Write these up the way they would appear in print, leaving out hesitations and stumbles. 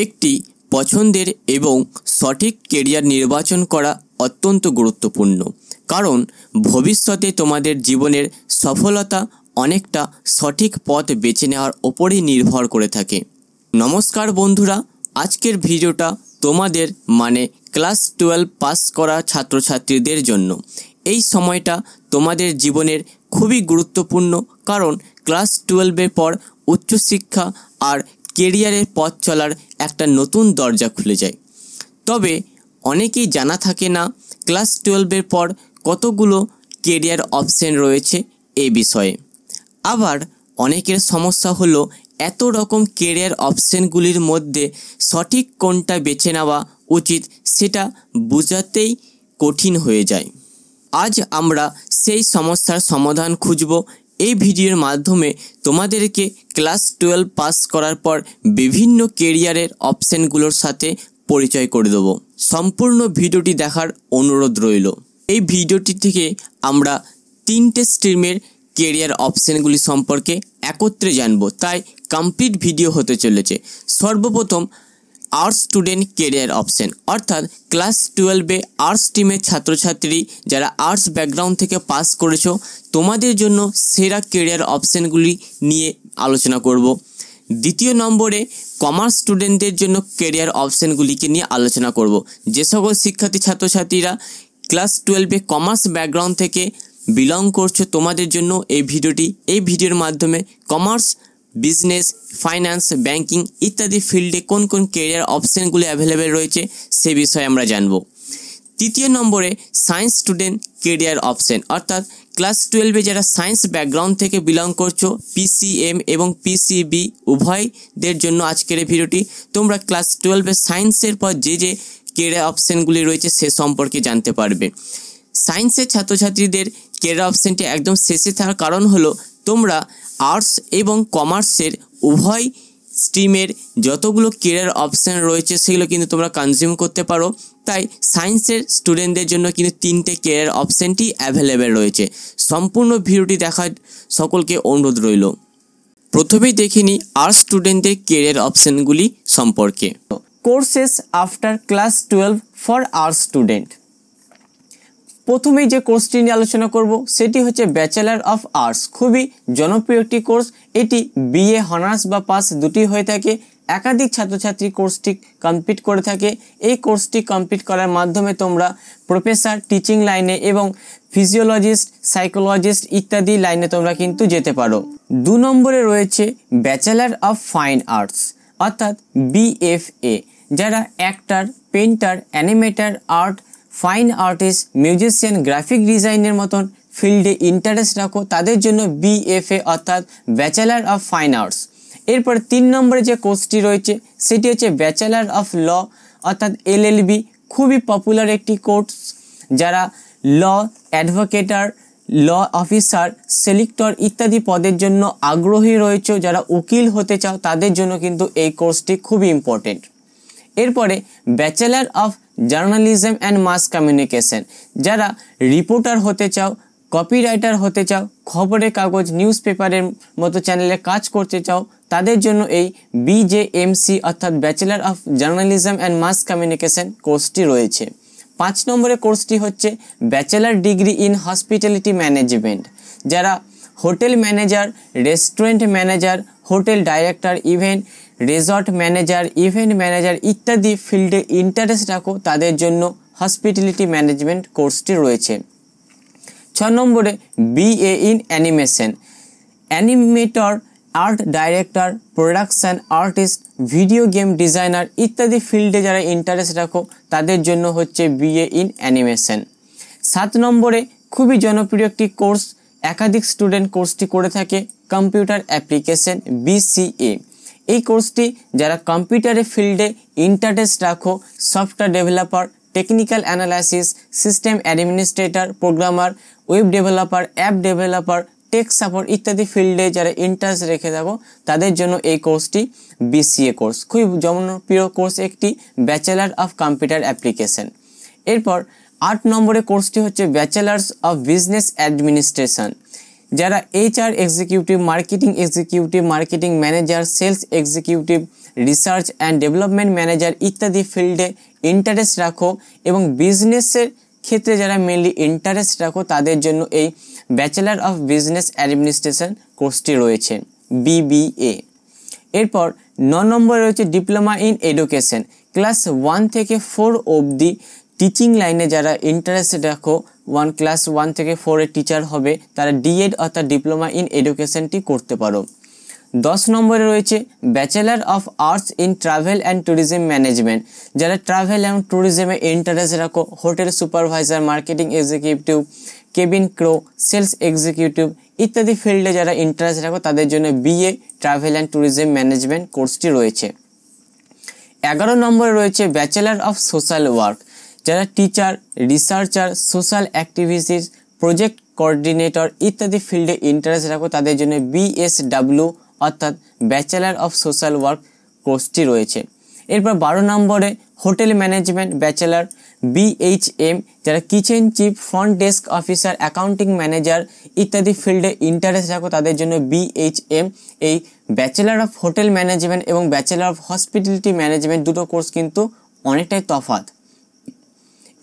একটি পছন্দের এবং সঠিক কেরিয়ার নির্বাচন করা অত্যন্ত গুরুত্বপূর্ণ, কারণ ভবিষ্যতে তোমাদের জীবনের সফলতা অনেকটা সঠিক পথ বেছে নেওয়ার ওপরেই নির্ভর করে থাকে। নমস্কার বন্ধুরা, আজকের ভিডিওটা তোমাদের ক্লাস 12 পাস করা ছাত্রছাত্রীদের জন্য। এই সময়টা তোমাদের জীবনের খুবই গুরুত্বপূর্ণ, কারণ ক্লাস 12-এর পর উচ্চশিক্ষা আর কেরিয়ারের পথ চলার একটা নতুন দরজা খুলে যায়। তবে অনেকেই জানা থাকে না ক্লাস 12-এর পর কতগুলো কেরিয়ার অপশন রয়েছে এই বিষয়ে। আবার অনেকের সমস্যা হলো এত রকম কেরিয়ার অপশনগুলির মধ্যে সঠিক কোনটা বেছে নেওয়া উচিত সেটা বোঝাতেই কঠিন হয়ে যায়। আজ আমরা সেই সমস্যার সমাধান খুঁজব। এই ভিডিওর মাধ্যমে তোমাদেরকে ক্লাস 12 পাস করার পর বিভিন্ন কেরিয়ারের অপশনগুলোর সাথে পরিচয় করে দেবো। সম্পূর্ণ ভিডিওটি দেখার অনুরোধ রইল। এই ভিডিওটি থেকে আমরা 3টে স্ট্রিমের কেরিয়ার অপশনগুলি সম্পর্কে একত্রে জানব, তাই কমপ্লিট ভিডিও হতে চলেছে। সর্বপ্রথম আর্টস স্টুডেন্ট কেরিয়ার অপশন, অর্থাৎ ক্লাস 12-এ আর্টস স্ট্রিমের ছাত্রছাত্রী যারা আর্টস ব্যাকগ্রাউন্ড থেকে পাস করেছো, তোমাদের জন্য সেরা কেরিয়ার অপশনগুলি নিয়ে আলোচনা করব। দ্বিতীয় নম্বরে কমার্স স্টুডেন্টদের জন্য কেরিয়ার অপশনগুলিকে নিয়ে আলোচনা করব। যে সকল শিক্ষার্থী ছাত্রছাত্রীরা ক্লাস 12-এ কমার্স ব্যাকগ্রাউন্ড থেকে বিলং করছো, তোমাদের জন্য এই ভিডিওর মাধ্যমে কমার্স, বিজনেস, ফাইন্যান্স, ব্যাংকিং ইত্যাদি ফিল্ডে কোন কোন কেরিয়ার অপশনগুলি অ্যাভেলেবেল রয়েছে সে বিষয়ে আমরা জানব। তৃতীয় নম্বরে সায়েন্স স্টুডেন্ট কেরিয়ার অপশন, অর্থাৎ ক্লাস 12-এ যারা সায়েন্স ব্যাকগ্রাউন্ড থেকে বিলং করছো, পিসিএম এবং পিসিবি উভয়দের জন্য আজকের এই ভিডিওটি। তোমরা ক্লাস 12-এ সায়েন্সের পর যে কেরিয়ার অপশনগুলি রয়েছে সে সম্পর্কে জানতে পারবে। সায়েন্সের ছাত্রছাত্রীদের কেরিয়ার অপশনটি একদম শেষে থাকার কারণ হলো তোমরা আর্টস এবং কমার্সের উভয় স্ট্রিমের যতগুলো কেরিয়ার অপশন রয়েছে সেগুলো কিন্তু তোমরা কনজিউম করতে পারো। তাই সায়েন্সের স্টুডেন্টদের জন্য কিন্তু 3টে কেরিয়ার অপশনটি অ্যাভেলেবেল রয়েছে। সম্পূর্ণ ভিডিওটি দেখার সকলকে অনুরোধ রইল। প্রথমেই দেখে নিই আর্টস স্টুডেন্টদের কেরিয়ার অপশনগুলি সম্পর্কে। Courses after class 12 for arts student. প্রথমেই যে কোর্সটি নিয়ে আলোচনা করব সেটি হচ্ছে ব্যাচেলার অফ আর্টস। খুবই জনপ্রিয় একটি কোর্স। এটি বিএ অনার্স বা পাস দুটি হয়ে থাকে। একাধিক ছাত্রছাত্রী কোর্সটি কমপ্লিট করে থাকে। এই কোর্সটি কমপ্লিট করার মাধ্যমে তোমরা প্রফেসর, টিচিং লাইনে এবং ফিজিওলজিস্ট, সাইকোলজিস্ট ইত্যাদি লাইনে তোমরা কিন্তু যেতে পারো। 2 নম্বরে রয়েছে ব্যাচেলার অফ ফাইন আর্টস, অর্থাৎ বিএফএ। যারা actor, painter, animator, art, fine artist, musician, graphic ডিজাইনের মতন ফিল্ডে ইন্টারেস্ট রাখো, তাদের জন্য বিএফএ অর্থাৎ ব্যাচেলার অফ ফাইন আর্টস। এরপর 3 নম্বরে যে কোর্সটি রয়েছে সেটি হচ্ছে ব্যাচেলার অফ ল, অর্থাৎ এলএলবি। খুবই পপুলার একটি কোর্স। যারা ল অ্যাডভোকেটার, ল অফিসার, সেলেক্টর ইত্যাদি পদের জন্য আগ্রহী রয়েছে, যারা উকিল হতে চাও তাদের জন্য কিন্তু এই কোর্সটি খুবই ইম্পর্টেন্ট। এরপরে bachelor of journalism and mass communication. যারা রিপোর্টার হতে চাও, কপিরাইটার হতে চাও, খবরের কাগজ, নিউজ পেপারের মতো চ্যানেলে কাজ করতে চাও, তাদের জন্য এই বিজেএমসি অর্থাৎ bachelor of journalism and mass communication কোর্সটি রয়েছে। 5 নম্বরের কোর্সটি হচ্ছে bachelor degree in hospitality management. যারা hotel manager, restaurant manager, hotel director, event resort manager, event manager ইত্যাদি ফিল্ডে ইন্টারেস্ট রাখো, তাদের জন্য হসপিটালিটি ম্যানেজমেন্ট কোর্সটি রয়েছে। 6 নম্বরে BA in animation. Animator, art director, production artist, video game designer ইত্যাদি ফিল্ডে যারা ইন্টারেস্ট রাখো তাদের জন্য হচ্ছে বিএ ইন অ্যানিমেশন। 7 নম্বরে খুবই জনপ্রিয় একটি কোর্স, একাধিক স্টুডেন্ট কোর্সটি করে থাকে, কম্পিউটার অ্যাপ্লিকেশন বিসিএ। এই কোর্সটি যারা কম্পিউটারের ফিল্ডে ইন্টারেস্ট রাখো, software developer, technical analysis, system administrator, programmer, web developer, app developer, take support ইত্যাদি ফিল্ডে যারা ইন্টারেস্ট রেখে থাকো তাদের জন্য এই কোর্সটি বিসিএ কোর্স। খুবই জনপ্রিয় কোর্স একটি, ব্যাচেলার অফ কম্পিউটার অ্যাপ্লিকেশন। এরপর 8 নম্বরের কোর্সটি হচ্ছে ব্যাচেলার্স অফ বিজনেস অ্যাডমিনিস্ট্রেশন। যারা HR executive, marketing executive, marketing manager, sales executive, research and development manager ইত্যাদি ফিল্ডে ইন্টারেস্ট রাখো এবং বিজনেসের ক্ষেত্রে যারা মেনলি ইন্টারেস্ট রাখো তাদের জন্য এই ব্যাচেলার অফ বিজনেস অ্যাডমিনিস্ট্রেশন কোর্সটি রয়েছে, BBA। এরপর 9 নম্বরে রয়েছে ডিপ্লোমা ইন এডুকেশন। ক্লাস 1 থেকে 4 অবধি টিচিং লাইনে যারা ইন্টারেস্ট রাখো, ক্লাস 1 থেকে 4 এর টিচার হবে, তারা ডিএড অর্থাৎ ডিপ্লোমা ইন এডুকেশনটি করতে পারো। 10 নম্বরে রয়েছে bachelor of arts in travel and tourism management. যারা ট্রাভেল অ্যান্ড ট্যুরিজমে ইন্টারেস্ট রাখো, hotel supervisor, marketing executive, cabin crew, sales executive ইত্যাদি ফিল্ডে যারা ইন্টারেস্ট রাখো তাদের জন্য BA travel and tourism management কোর্সটি রয়েছে। 11 নম্বরে রয়েছে ব্যাচেলার অফ সোশ্যাল ওয়ার্ক। যারা teacher, researcher, social activities, project coordinator ইত্যাদি ফিল্ডে ইন্টারেস্ট রাখো তাদের জন্য BSW অর্থাৎ ব্যাচেলার অফ সোশ্যাল ওয়ার্ক কোর্সটি রয়েছে। এরপর 12 নম্বরে হোটেল ম্যানেজমেন্ট ব্যাচেলার, BHM। যারা kitchen chief, front desk officer, accounting manager ইত্যাদি ফিল্ডে ইন্টারেস্ট রাখো তাদের জন্য BHM। এই ব্যাচেলার অফ হোটেল ম্যানেজমেন্ট এবং ব্যাচেলার অফ হসপিটালিটি ম্যানেজমেন্ট দুটো কোর্স কিন্তু অনেকটাই তফাৎ।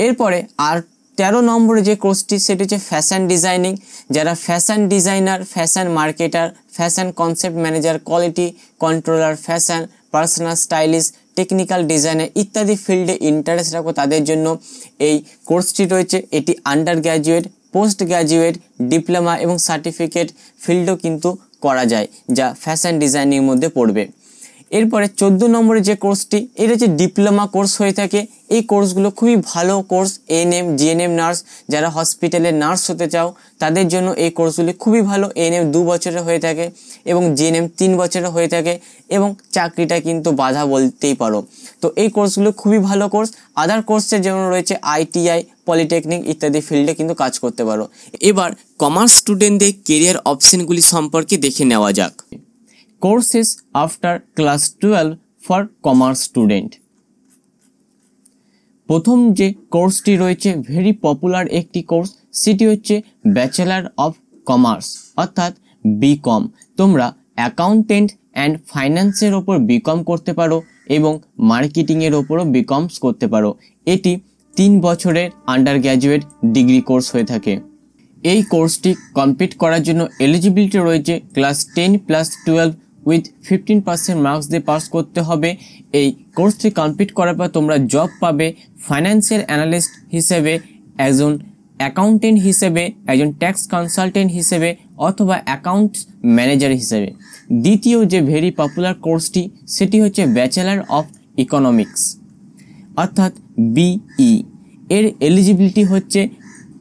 এরপরে আর 13 নম্বরে যে কোর্সটি সেটি হচ্ছে ফ্যাশন ডিজাইনিং। যারা fashion designer, fashion marketer, fashion concept manager, quality controller, fashion personal stylist, technical designer ইত্যাদি ফিল্ডে ইন্টারেস্ট রাখো তাদের জন্য এই কোর্সটি রয়েছে। এটি under graduate, post graduate, diploma এবং সার্টিফিকেট ফিল্ডও কিন্তু করা যায়, যা ফ্যাশন ডিজাইনিংয়ের মধ্যে পড়বে। এরপরে 14 নম্বরে যে কোর্সটি, এটা হচ্ছে ডিপ্লোমা কোর্স হয়ে থাকে। এই কোর্সগুলো খুবই ভালো কোর্স। ANM, GNM নার্স, যারা হসপিটালে নার্স হতে চাও তাদের জন্য এই কোর্সগুলি খুবই ভালো। ANM 2 বছরের হয়ে থাকে এবং GNM 3 বছরের হয়ে থাকে এবং চাকরিটা কিন্তু বাধা বলতেই পারো। তো এই কোর্সগুলো খুবই ভালো কোর্স। আদার কোর্সের যেমন রয়েছে ITI, পলিটেকনিক ইত্যাদি ফিল্ডে কিন্তু কাজ করতে পারো। এবার কমার্স স্টুডেন্টদের কেরিয়ার অপশনগুলি সম্পর্কে দেখে নেওয়া যাক। Courses after class 12 for commerce student. প্রথম যে কোর্সটি রয়েছে ভেরি পপুলার একটি কোর্স, সেটি হচ্ছে ব্যাচেলার অফ কমার্স অর্থাৎ BCom। তোমরা অ্যাকাউন্টেন্ট অ্যান্ড ফাইন্যান্সের ওপর BCom করতে পারো এবং মার্কেটিংয়ের ওপরও BCom করতে পারো। এটি 3 বছরের আন্ডার গ্র্যাজুয়েট ডিগ্রি কোর্স হয়ে থাকে। এই কোর্সটি কমপ্লিট করার জন্য এলিজিবিলিটি রয়েছে ক্লাস 10 প্লাস 12 উইথ 15% মার্কস দিয়ে পাস করতে হবে। এই কোর্সটি কমপ্লিট করার পর তোমরা জব পাবে ফাইন্যান্সিয়াল অ্যানালিস্ট হিসেবে, একজন অ্যাকাউন্টেন্ট হিসেবে, একজন ট্যাক্স কনসালটেন্ট হিসেবে অথবা অ্যাকাউন্টস ম্যানেজার হিসেবে। দ্বিতীয় যে ভেরি পপুলার কোর্সটি সেটি হচ্ছে ব্যাচেলার অফ ইকোনমিক্স অর্থাৎ BE। এর এলিজিবিলিটি হচ্ছে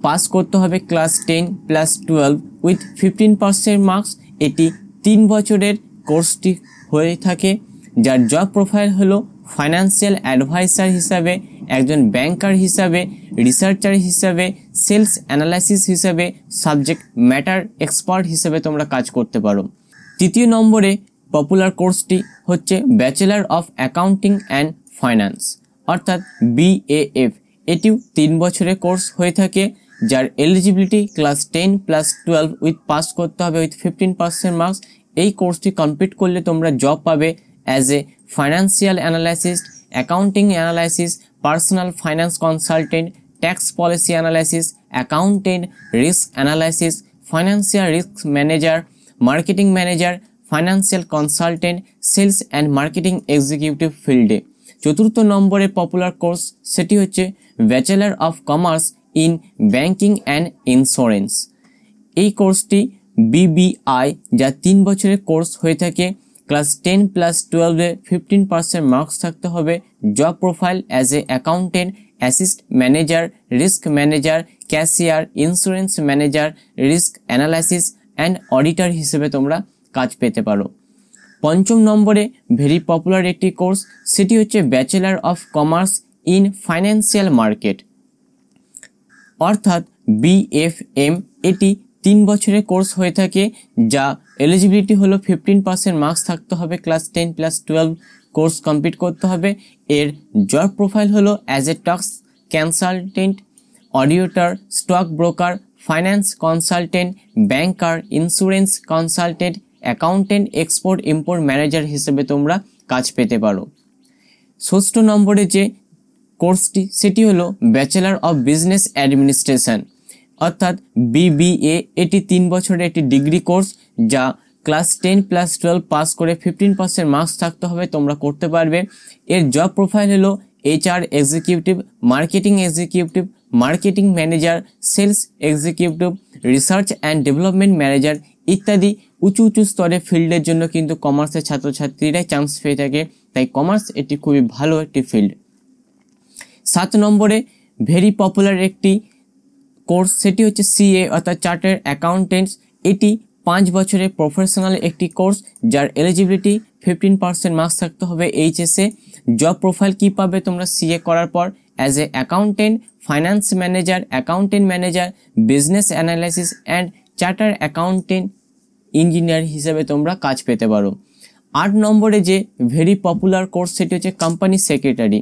পাস করতে হবে ক্লাস 10 প্লাস 12 উইথ 15% মার্কস। এটি 3 বছরের কোর্সটি হয়ে থাকে, যার জব প্রোফাইল হলো ফাইন্যান্সিয়াল অ্যাডভাইসার হিসাবে, একজন ব্যাংকার হিসাবে, রিসার্চার হিসাবে, সেলস অ্যানালাইসিস হিসাবে, সাবজেক্ট ম্যাটার এক্সপার্ট হিসাবে তোমরা কাজ করতে পারো। তৃতীয় নম্বরে পপুলার কোর্সটি হচ্ছে bachelor of accounting and finance অর্থাৎ BAF। এটিও 3 বছরের কোর্স হয়ে থাকে, যার eligibility class 10 plus 12 with pass করতে হবে উইথ 15% মার্কস। এই কোর্সটি কমপ্লিট করলে তোমরা জব পাবে as a financial analyst, accounting analysis, personal finance consultant, tax policy analysis, accountant, risk analysis, financial risk manager, marketing manager, financial consultant, sales and marketing executive ফিল্ডে। চতুর্থ নম্বরের পপুলার কোর্স সেটি হচ্ছে bachelor of commerce in banking and insurance. এই কোর্সটি BBI, যা 3 বছরের course হয়ে থাকে। ক্লাস 10 প্লাস 12-এ 15% মার্কস থাকতে হবে। Job profile as A accountant, assist manager, risk manager, cashier, insurance manager, risk analysis and auditor হিসেবে তোমরা কাজ পেতে পারো। পঞ্চম নম্বরে ভেরি পপুলার একটি কোর্স, সেটি হচ্ছে bachelor of commerce in financial market অর্থাৎ BFM। এটি 3 বছরের কোর্স হয়ে থাকে, যা এলিজিবিলিটি হলো 15% মার্কস থাকতে হবে। ক্লাস 10 প্লাস 12 কোর্স কমপ্লিট করতে হবে। এর জব প্রোফাইল হলো as a tax consultant, auditor, stock broker, finance consultant, banker, insurance consultant, accountant, export import manager হিসেবে তোমরা কাজ পেতে পারো। ষষ্ঠ নম্বরে যে কোর্সটি সেটি হলো ব্যাচেলার অফ বিজনেস অ্যাডমিনিস্ট্রেশন অর্থাৎ BBA। এটি 3 বছরের একটি ডিগ্রি কোর্স, যা ক্লাস 10+12 পাস করে 15% মার্কস থাকতে হবে, তোমরা করতে পারবে। এর জব প্রোফাইল হলো HR executive, marketing executive, marketing manager, sales executive, research and development manager ইত্যাদি উঁচু স্তরে ফিল্ডের জন্য কিন্তু কমার্সের ছাত্রছাত্রীরাই চান্স পেয়ে থাকে, তাই কমার্স এটি খুবই ভালো একটি ফিল্ড। 7 নম্বরে ভেরি পপুলার একটি কোর্স, সেটি হচ্ছে CA অর্থাৎ চার্টার্ড অ্যাকাউন্টেন্টস। এটি 5 বছরের প্রফেশনাল একটি কোর্স, যার এলিজিবিলিটি 15% মার্কস থাকতে হবে HSE। জব প্রোফাইল কি পাবে তোমরা CA করার পর? As a accountant, finance manager, accountant manager, business analysis and chartered accountant engineer হিসেবে তোমরা কাজ পেতে পারো। 8 নম্বরে যে ভেরি পপুলার কোর্স সেটি হচ্ছে কোম্পানি সেক্রেটারি।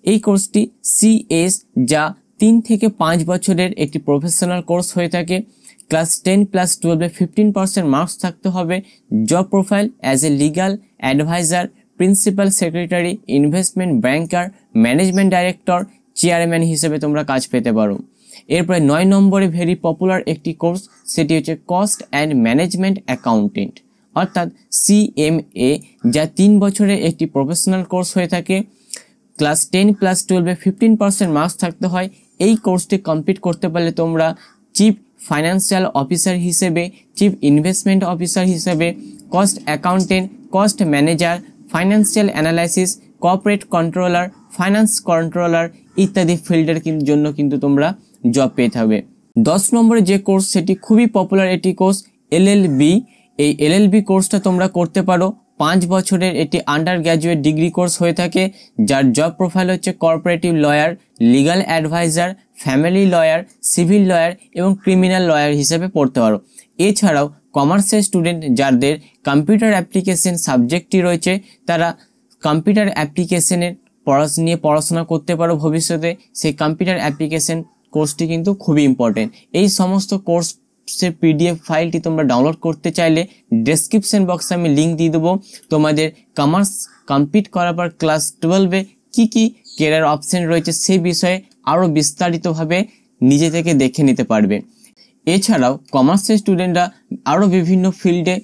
এই কোর্সটি CS, যা 3 থেকে 5 বছরের একটি প্রফেশনাল কোর্স হয়ে থাকে। ক্লাস 10+12 15% মার্কস থাকতে হবে। Job profile as a legal adviser, principal secretary, investment banker, management director, chairman হিসেবে তোমরা কাজ পেতে পারো। এরপরে 9 নম্বরে ভেরি পপুলার একটি কোর্স, সেটি হচ্ছে কস্ট অ্যান্ড ম্যানেজমেন্ট অ্যাকাউন্টেন্ট অর্থাৎ CMA, যা 3 বছরের একটি প্রফেশনাল কোর্স হয়ে থাকে। ক্লাস 10+12 15% মার্কস থাকতে হয়। এই কোর্সটি কমপ্লিট করতে পারলে তোমরা চিফ ফাইন্যান্সিয়াল অফিসার হিসেবে, চিফ ইনভেস্টমেন্ট অফিসার হিসেবে, cost accountant, cost manager, financial analysis, corporate controller, finance controller ইত্যাদি ফিল্ডের জন্য কিন্তু তোমরা জব পেয়ে থাকবে। 10 নম্বরে যে কোর্স সেটি খুবই পপুলার একটি কোর্স LLB। এই LLB কোর্সটা তোমরা করতে পারো। 5 বছরের এটি আন্ডার গ্র্যাজুয়েট ডিগ্রি কোর্স হয়ে থাকে, যার জব প্রোফাইল হচ্ছে corporative lawyer, legal adviser, family lawyer, civil lawyer এবং ক্রিমিনাল লয়ার হিসেবে পড়তে পারো। এছাড়াও কমার্সের স্টুডেন্ট যাদের কম্পিউটার অ্যাপ্লিকেশন সাবজেক্টটি রয়েছে, তারা কম্পিউটার অ্যাপ্লিকেশনের নিয়ে পড়াশোনা করতে পারো ভবিষ্যতে। সেই কম্পিউটার অ্যাপ্লিকেশন কোর্সটি কিন্তু খুবই ইম্পর্টেন্ট। এই সমস্ত কোর্সের PDF ফাইলটি তোমরা ডাউনলোড করতে চাইলে ডেসক্রিপশন বক্সে আমি লিঙ্ক দিয়ে দেবো। তোমাদের কমার্স কমপ্লিট করার পর ক্লাস 12-এ কী কী কেরিয়ার অপশন রয়েছে সেই বিষয়ে আরও বিস্তারিতভাবে নিজে থেকে দেখে নিতে পারবে। এছাড়াও কমার্সের স্টুডেন্টরা আরও বিভিন্ন ফিল্ডে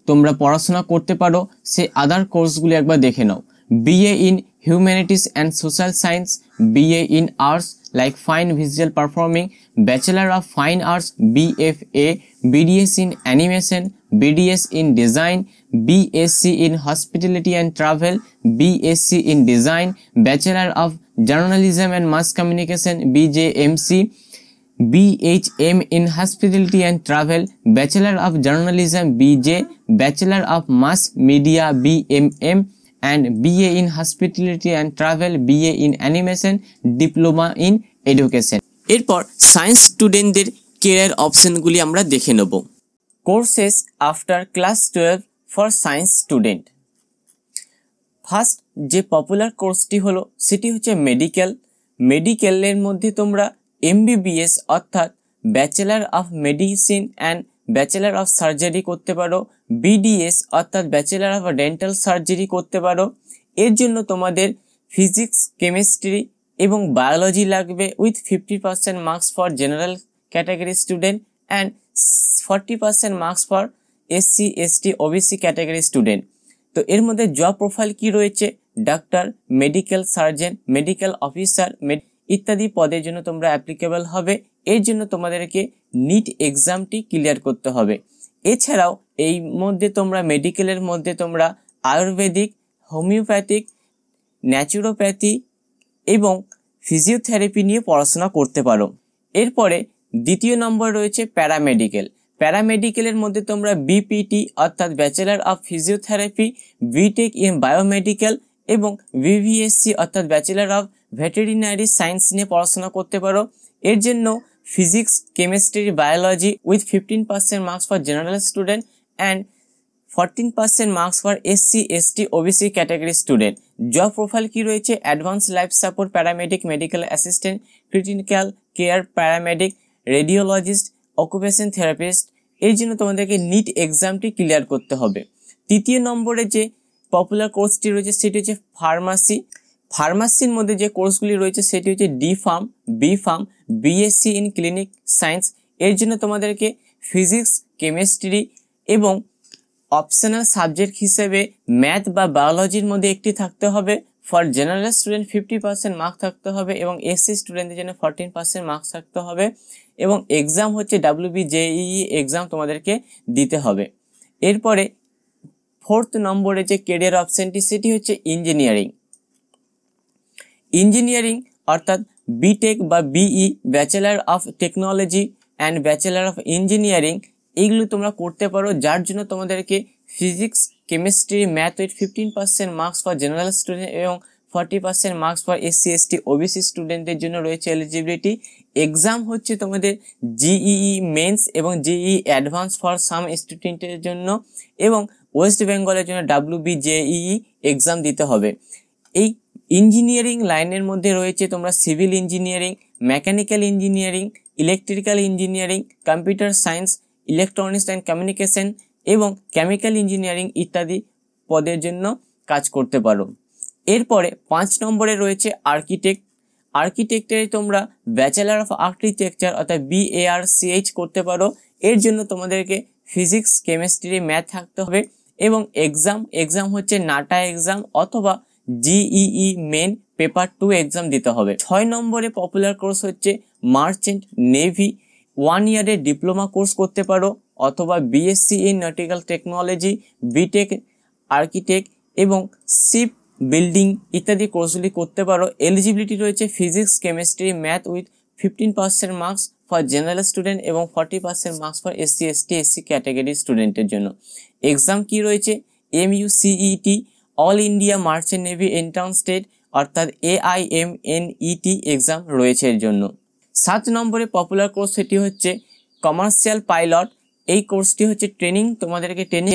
তোমরা পড়াশোনা করতে পারো, সেই আদার কোর্সগুলি একবার দেখে নাও। BA in Humanities and Social Science, BA in Arts like Fine Visual Performing, Bachelor of Fine Arts BFA, BDS in Animation, BDS in Design, BSc in Hospitality and Travel, BSc in Design, Bachelor of Journalism and Mass Communication BJMC, BHM in Hospitality and Travel, Bachelor of Journalism BJ, Bachelor of Mass Media BMM, and BA in Hospitality and Travel, BA in Animation, Diploma in Education। এরপর science স্টুডেন্টদের career অপশনগুলি আমরা দেখে নেব। Courses after class 12 for science student. First যে popular কোর্সটি হলো সেটি হচ্ছে মেডিকেল। মেডিকেলের মধ্যে তোমরা MBBS অর্থাৎ bachelor of medicine and bachelor of surgery করতে পারো, BDS অর্থাৎ ব্যাচেলার অফ ডেন্টাল সার্জারি করতে পারো। এর জন্য তোমাদের ফিজিক্স, কেমিস্ট্রি এবং বায়োলজি লাগবে with 50% marks for general category student and 40% marks for SC ST OBC category student. তো এর মধ্যে জব প্রোফাইল কি রয়েছে? Doctor, medical surgeon, medical officer ইত্যাদি পদের জন্য তোমরা অ্যাপ্লিকেবল হবে। এর জন্য তোমাদেরকে নিট এক্সামটি ক্লিয়ার করতে হবে। এছাড়াও এই মধ্যে তোমরা মেডিকেলের মধ্যে তোমরা আয়ুর্বেদিক, হোমিওপ্যাথিক, ন্যাচুরোপ্যাথি এবং ফিজিওথেরাপি নিয়ে পড়াশোনা করতে পারো। এরপরে দ্বিতীয় নম্বর রয়েছে প্যারামেডিকেল। প্যারামেডিকেলের মধ্যে তোমরা BPT অর্থাৎ bachelor of physiotherapy, BTech in biomedical এবং VVSC অর্থাৎ ব্যাচেলার অফ ভেটেরিনারি সায়েন্স নিয়ে পড়াশোনা করতে পারো। এর জন্য physics, chemistry, biology with 15% marks for general student and 14% marks for SC ST OBC category student. Job profile কি রয়েছে? Advance life support paramedic, medical assistant, critical care paramedic, radiologist, occupation therapist. এর জন্য তোমাদেরকে নিট এক্সামটি ক্লিয়ার করতে হবে। তৃতীয় নম্বরে যে পপুলার কোর্সটি রয়েছে সেটি হচ্ছে ফার্মাসি। ফার্মাসির মধ্যে যে কোর্সগুলি রয়েছে সেটি হচ্ছে D pharm, B pharm, BSc in clinic science. এর জন্য তোমাদেরকে ফিজিক্স, কেমিস্ট্রি এবং অপশনাল সাবজেক্ট হিসেবে ম্যাথ বা বায়োলজির মধ্যে একটি থাকতে হবে। ফর জেনারেল স্টুডেন্ট 50% মার্ক থাকতে হবে এবং এসসি স্টুডেন্টদের জন্য 14% মার্কস থাকতে হবে এবং এক্সাম হচ্ছে WBJEE এক্সাম তোমাদেরকে দিতে হবে। এরপরে 4th নম্বরে যে কেরিয়ার অপশনটি সেটি হচ্ছে ইঞ্জিনিয়ারিং। ইঞ্জিনিয়ারিং অর্থাৎ বিটেক বা BE, bachelor of technology and bachelor of engineering, এইগুলো তোমরা করতে পারো, যার জন্য তোমাদেরকে physics, chemistry, math with 15% marks for general student এবং 40% marks for SC ST OBC স্টুডেন্টদের জন্য রয়েছে এলিজিবিলিটি। এক্সাম হচ্ছে তোমাদের জিইই মেন্স এবং জিইই অ্যাডভান্স ফর সাম স্টুডেন্টের জন্য এবং ওয়েস্ট বেঙ্গলের জন্য WBJEE এক্সাম দিতে হবে। এই ইঞ্জিনিয়ারিং লাইনের মধ্যে রয়েছে তোমরা civil engineering, mechanical engineering, electrical engineering, computer science, electronics and communication এবং কেমিক্যাল ইঞ্জিনিয়ারিং ইত্যাদি পদের জন্য কাজ করতে পারো। এরপরে 5 নম্বরে রয়েছে আর্কিটেক্ট। আর্কিটেক্টারে তোমরা ব্যাচেলার অফ আর্কিটেকচার অর্থাৎ BARCH করতে পারো। এর জন্য তোমাদেরকে ফিজিক্স, কেমিস্ট্রি, ম্যাথ থাকতে হবে এবং এক্সাম হচ্ছে নাটা এক্সাম অথবা জিইই মেন পেপার 2 এক্সাম দিতে হবে। 6 নম্বরে পপুলার কোর্স হচ্ছে মার্চেন্ট নেভি। 1 ইয়ারের ডিপ্লোমা কোর্স করতে পারো অথবা BSc in nautical technology, BTech architect এবং শিপ বিল্ডিং ইত্যাদি কোর্সগুলি করতে পারো। এলিজিবিলিটি রয়েছে physics, chemistry, math with 15% marks for general student এবং 40% marks for SC ST SC category স্টুডেন্টের জন্য। এক্সাম কি রয়েছে? MUCET all India merchant navy entrance test অর্থাৎ AIMNET এক্সাম রয়েছে এর জন্য। 7 নম্বরে পপুলার কোর্স সেটি হচ্ছে কমার্শিয়াল পাইলট। এই কোর্সটি হচ্ছে ট্রেনিং, তোমাদেরকে ট্রেনিং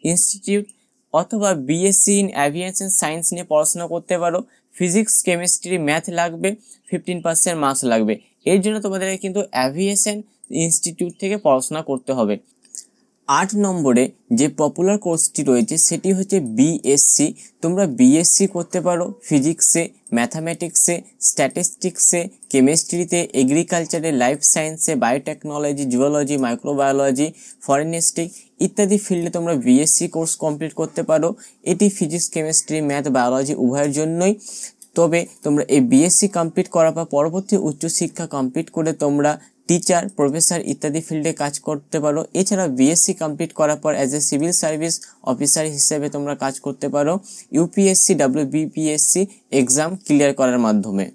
ইনস্টিটিউট অথবা বিএসসি ইন অ্যাভিয়েশন সায়েন্স নিয়ে পড়াশোনা করতে পারো। ফিজিক্স, কেমিস্ট্রি, ম্যাথ লাগবে, 15% মার্কস লাগবে। এর জন্য তোমাদেরকে কিন্তু অ্যাভিয়েশন ইনস্টিটিউট থেকে পড়াশোনা করতে হবে। 8 নম্বরে যে পপুলার কোর্সটি রয়েছে সেটি হচ্ছে বিএসসি। তোমরা বিএসসি করতে পারো ফিজিক্সে, ম্যাথামেটিক্সে, স্ট্যাটিস্টিক্সে, কেমিস্ট্রিতে, এগ্রিকালচারে, লাইফ সায়েন্সে, বায়োটেকনোলজি, জুওলজি, মাইক্রোবায়োলজি, ফরেনিস্টিক ইত্যাদি ফিল্ডে তোমরা বিএসসি কোর্স কমপ্লিট করতে পারো। এটি ফিজিক্স, কেমিস্ট্রি, ম্যাথ, বায়োলজি উভয়ের জন্যই। তবে তোমরা এই বিএসসি কমপ্লিট করার পর পরবর্তী উচ্চশিক্ষা কমপ্লিট করে তোমরা টিচার, প্রফেসর ইত্যাদি ফিল্ডে কাজ করতে পারো। এছাড়া বিএসসি কমপ্লিট করার পর as a civil service officer হিসেবে তোমরা কাজ করতে পারো ইউপিএসসি, WBPSC এক্সাম ক্লিয়ার করার মাধ্যমে।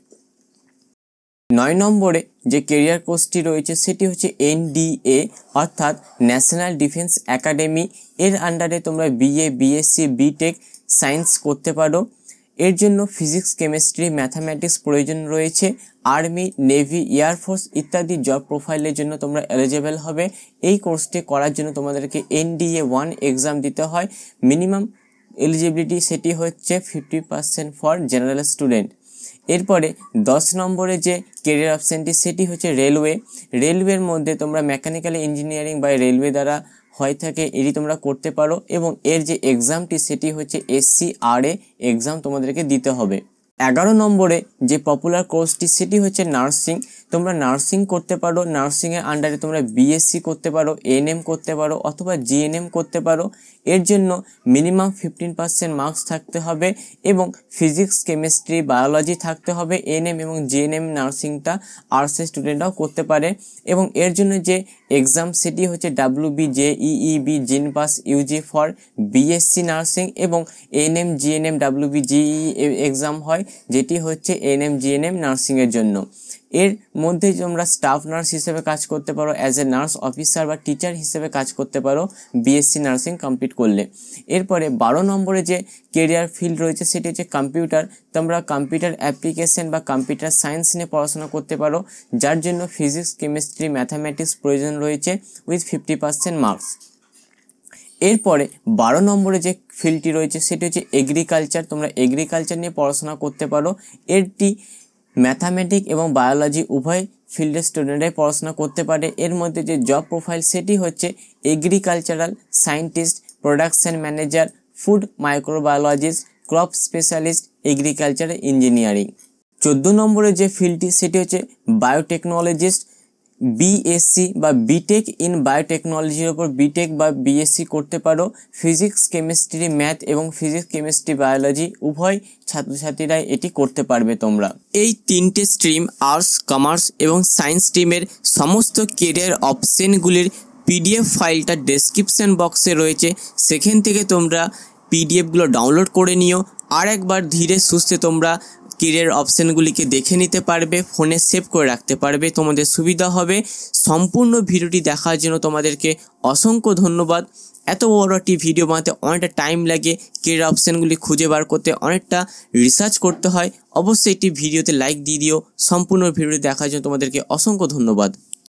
9 নম্বরে যে কেরিয়ার কোর্সটি রয়েছে সেটি হচ্ছে NDA অর্থাৎ ন্যাশনাল ডিফেন্স একাডেমি। এর আন্ডারে তোমরা BA, BSc, বিটেক সায়েন্স করতে পারো। এর জন্য ফিজিক্স, কেমিস্ট্রি, ম্যাথামেটিক্স প্রয়োজন রয়েছে। আর্মি, নেভি, এয়ারফোর্স ইত্যাদি জব প্রোফাইলের জন্য তোমরা এলিজিবল হবে। এই কোর্সটি করার জন্য তোমাদেরকে NDA 1 এক্সাম দিতে হয়। মিনিমাম এলিজিবিলিটি সেটি হচ্ছে 50% ফর জেনারেল স্টুডেন্ট। এরপরে 10 নম্বরে যে কেরিয়ার অপশনটি সেটি হচ্ছে রেলওয়ে। রেলওয়ের মধ্যে তোমরা মেকানিক্যাল ইঞ্জিনিয়ারিং বা রেলওয়ে দ্বারা হয়ে থাকে এটি তোমরা করতে পারো এবং এর যে এক্সামটি সেটি হচ্ছে SCRA এক্সাম তোমাদেরকে দিতে হবে। 11 নম্বরে যে পপুলার কোর্সটি সেটি হচ্ছে নার্সিং। তোমরা নার্সিং করতে পারো। নার্সিংয়ের আন্ডারে তোমরা BSc করতে পারো, NM করতে পারো অথবা GNM করতে পারো। এর জন্য মিনিমাম 15% মার্কস থাকতে হবে এবং ফিজিক্স, কেমিস্ট্রি, বায়োলজি থাকতে হবে। NM এবং GNM নার্সিংটা আর্টসের স্টুডেন্টরাও করতে পারে এবং এর জন্য যে এক্সাম সেটি হচ্ছে WBJEEB জিনপাস UG for BSc nursing এবং NM, GNM, WBJEE এক্সাম হয় যেটি হচ্ছে NM, GNM নার্সিংয়ের জন্য। এর মধ্যে তোমরা স্টাফ নার্স হিসেবে কাজ করতে পারো, অ্যাজ এ নার্স অফিসার বা টিচার হিসেবে কাজ করতে পারো BSc নার্সিং কমপ্লিট করলে। এরপরে 12 নম্বরে যে কেরিয়ার ফিল্ড রয়েছে সেটি হচ্ছে কম্পিউটার। তোমরা কম্পিউটার অ্যাপ্লিকেশন বা কম্পিউটার সায়েন্স নিয়ে পড়াশোনা করতে পারো, যার জন্য ফিজিক্স, কেমিস্ট্রি, ম্যাথামেটিক্স প্রয়োজন রয়েছে উইথ 50% মার্কস। এরপরে 12 নম্বরে যে ফিল্ডটি রয়েছে সেটি হচ্ছে এগ্রিকালচার। তোমরা এগ্রিকালচার নিয়ে পড়াশোনা করতে পারো। এটি ম্যাথামেটিক্স এবং বায়োলজি উভয় ফিল্ডের স্টুডেন্টরাই পড়াশোনা করতে পারে। এর মধ্যে যে জব প্রোফাইল সেটি হচ্ছে agricultural scientist, production manager, food microbiologist, crop specialist, agriculture engineering. 14 নম্বরে যে ফিল্ডটি সেটি হচ্ছে বায়োটেকনোলজিস্ট, বিএসসি বা বিটেক ইন বায়োটেকনোলজির ওপর বিটেক বা বিএসসি করতে পারো। ফিজিক্স, কেমিস্ট্রি, ম্যাথ এবং ফিজিক্স, কেমিস্ট্রি, বায়োলজি উভয় ছাত্রছাত্রীরাই এটি করতে পারবে তোমরা। এই 3টে স্ট্রিম আর্টস, কমার্স এবং সায়েন্স স্ট্রিমের সমস্ত কেরিয়ার অপশনগুলির পিডিএফ ফাইলটা ডেসক্রিপশন বক্সে রয়েছে, সেখান থেকে তোমরা পিডিএফগুলো ডাউনলোড করে নিও। আর একবার ধীরে সুস্থে তোমরা কেরিয়ার অপশানগুলিকে দেখে নিতে পারবে, ফোনে সেভ করে রাখতে পারবে, তোমাদের সুবিধা হবে। সম্পূর্ণ ভিডিওটি দেখার জন্য তোমাদেরকে অসংখ্য ধন্যবাদ। এত বড় একটি ভিডিও বানাতে অনেকটা টাইম লাগে, কেরিয়ার অপশানগুলি খুঁজে বার করতে অনেকটা রিসার্চ করতে হয়। অবশ্যই একটি ভিডিওতে লাইক দিয়ে দিও। সম্পূর্ণ ভিডিওটি দেখার জন্য তোমাদেরকে অসংখ্য ধন্যবাদ।